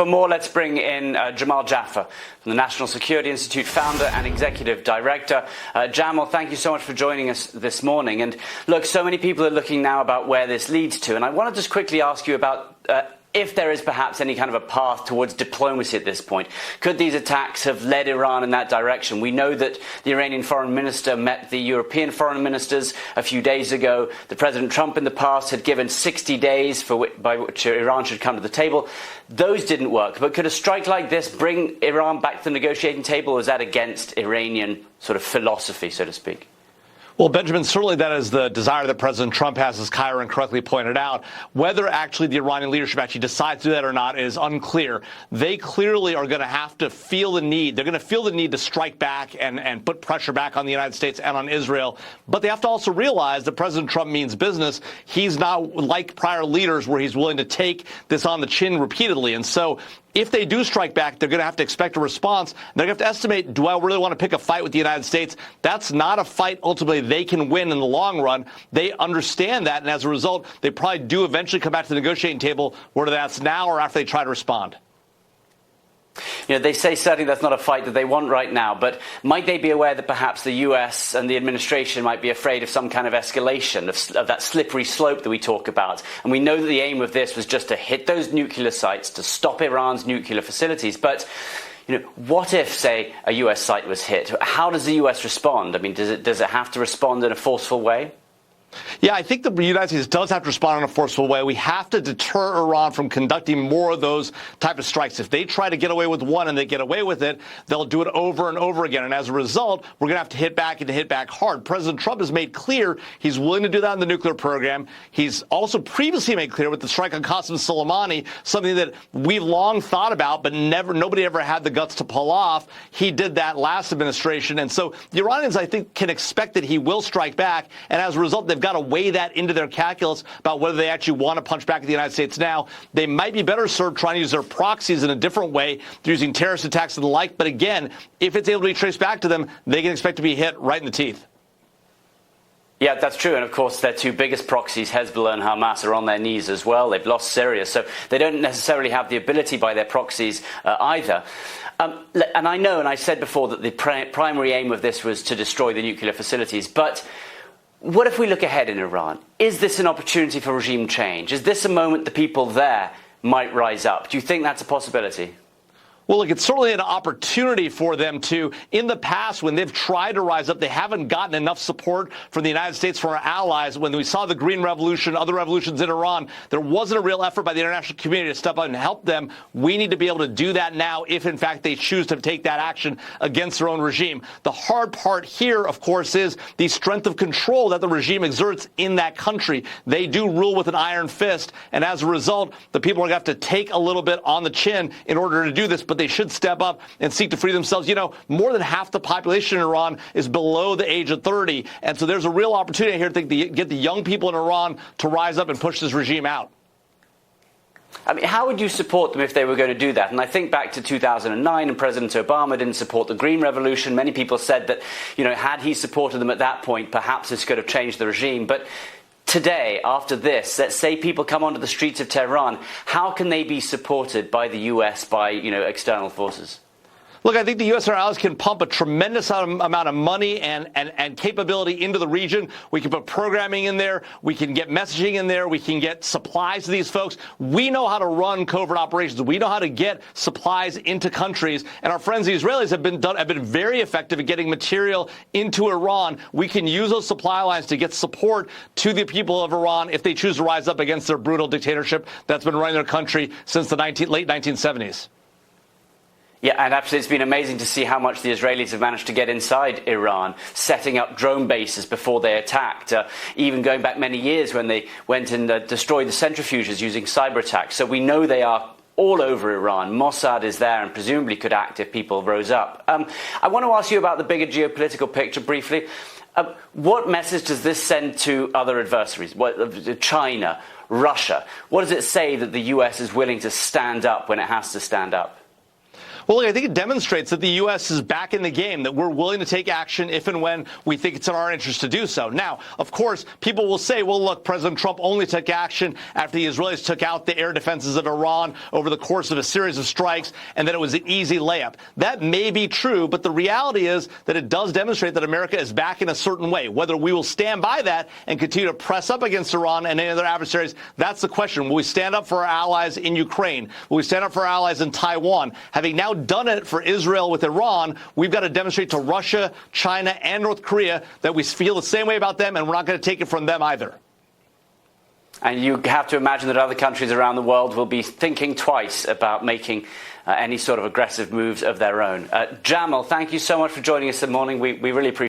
For more, let's bring in Jaffer from the National Security Institute, founder and executive director. Jamil, thank you so much for joining us this morning. And look, so many people are looking now about where this leads to. And I want to just quickly ask you about if there is perhaps any kind of a path towards diplomacy at this point. Could these attacks have led Iran in that direction? We know that the Iranian foreign minister met the European foreign ministers a few days ago. The President Trump in the past had given 60 days by which Iran should come to the table. Those didn't work. But could a strike like this bring Iran back to the negotiating table, or is that against Iranian sort of philosophy, so to speak? Well, Benjamin, certainly that is the desire that President Trump has, as Kyron correctly pointed out. Whether actually the Iranian leadership actually decides to do that or not is unclear. They clearly are going to have to feel the need. They're going to feel the need to strike back and put pressure back on the United States and on Israel. But they have to also realize that President Trump means business. He's not like prior leaders where he's willing to take this on the chin repeatedly. And so if they do strike back, they're going to have to expect a response. They're going to have to estimate, do I really want to pick a fight with the United States? That's not a fight ultimately they can win in the long run. They understand that, and as a result, they probably do eventually come back to the negotiating table, whether that's now or after they try to respond. You know, they say certainly that's not a fight that they want right now, but might they be aware that perhaps the US and the administration might be afraid of some kind of escalation of that slippery slope that we talk about? And we know that the aim of this was just to hit those nuclear sites, to stop Iran's nuclear facilities. But what if, say, a US site was hit? How does the US respond? I mean, does it have to respond in a forceful way? Yeah, I think the United States does have to respond in a forceful way. We have to deter Iran from conducting more of those type of strikes. If they try to get away with one and they get away with it, they'll do it over and over again. And as a result, we're going to have to hit back and to hit back hard. President Trump has made clear he's willing to do that in the nuclear program. He's also previously made clear with the strike on Qasem Soleimani, something that we've long thought about, but nobody ever had the guts to pull off. He did that last administration. And so the Iranians, I think, can expect that he will strike back. And as a result, they've got to weigh that into their calculus about whether they actually want to punch back at the United States now. They might be better served trying to use their proxies in a different way, using terrorist attacks and the like. But again, if it's able to be traced back to them, they can expect to be hit right in the teeth. Yeah, that's true. And of course, their two biggest proxies, Hezbollah and Hamas, are on their knees as well. They've lost Syria. So they don't necessarily have the ability by their proxies either. And I know, and I said before, that the primary aim of this was to destroy the nuclear facilities. But what if we look ahead in Iran? Is this an opportunity for regime change? Is this a moment the people there might rise up? Do you think that's a possibility? Well, look, it's certainly an opportunity for them to. In the past, when they've tried to rise up, they haven't gotten enough support from the United States, from our allies. When we saw the Green Revolution, other revolutions in Iran, there wasn't a real effort by the international community to step up and help them. We need to be able to do that now if, in fact, they choose to take that action against their own regime. The hard part here, of course, is the strength of control that the regime exerts in that country. They do rule with an iron fist, and as a result, the people are going to have to take a little bit on the chin in order to do this, but they should step up and seek to free themselves. You know, more than half the population in Iran is below the age of 30. And so there's a real opportunity here to get the young people in Iran to rise up and push this regime out. I mean, how would you support them if they were going to do that? And I think back to 2009, and President Obama didn't support the Green Revolution. Many people said that, had he supported them at that point, perhaps this could have changed the regime. But today, after this, let's say people come onto the streets of Tehran, how can they be supported by the US, by, external forces? Look, I think the U.S. and our allies can pump a tremendous amount of money and capability into the region. We can put programming in there. We can get messaging in there. We can get supplies to these folks. We know how to run covert operations. We know how to get supplies into countries. And our friends, the Israelis, have been very effective at getting material into Iran. We can use those supply lines to get support to the people of Iran if they choose to rise up against their brutal dictatorship that's been running their country since the late 1970s. Yeah, and absolutely, it's been amazing to see how much the Israelis have managed to get inside Iran, setting up drone bases before they attacked, even going back many years when they went and destroyed the centrifuges using cyber attacks. So we know they are all over Iran. Mossad is there and presumably could act if people rose up. I want to ask you about the bigger geopolitical picture briefly. What message does this send to other adversaries? China, Russia? What does it say that the US is willing to stand up when it has to stand up? Well, look, I think it demonstrates that the U.S. is back in the game, that we're willing to take action if and when we think it's in our interest to do so. Now, of course, people will say, well, look, President Trump only took action after the Israelis took out the air defenses of Iran over the course of a series of strikes, and that it was an easy layup. That may be true, but the reality is that it does demonstrate that America is back in a certain way. Whether we will stand by that and continue to press up against Iran and any other adversaries, that's the question. Will we stand up for our allies in Ukraine? Will we stand up for our allies in Taiwan? Having now done it for Israel with Iran, we've got to demonstrate to Russia, China, and North Korea that we feel the same way about them, and we're not going to take it from them either. And you have to imagine that other countries around the world will be thinking twice about making any sort of aggressive moves of their own. Jamil, thank you so much for joining us this morning. We really appreciate it.